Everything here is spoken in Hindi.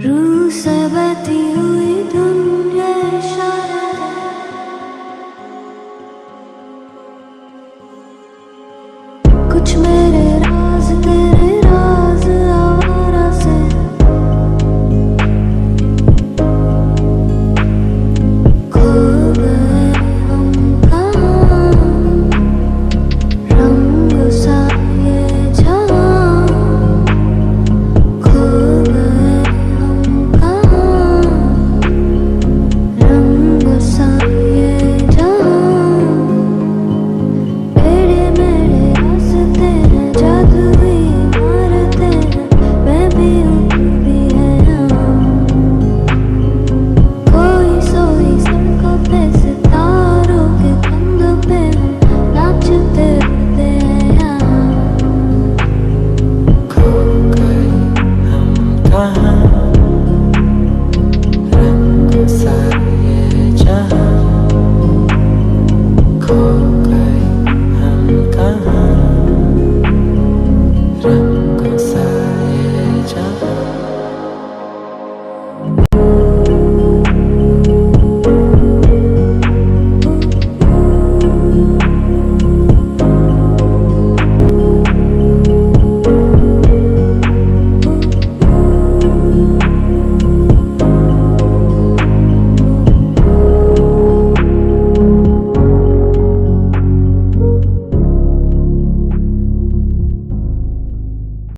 रूह से बहती हुई धुन ये इशारा है। कुछ मेरे राज तेरे राज आवारा से। खो गए हम कहाँ, रंग सा ये जहाँ। खो गए हम कहाँ, रंग सा ये जहाँ। टेढ़े मेढ़े रास्ते हैं, जादुई इमारतें हैं, मैं भी हूँ तू भी है यहाँ। कोई सोई सड़कों पे सितारों के कंधों पे हम नाचते रहते हैं यहाँ। खो गए हम कहाँ, रंग सारे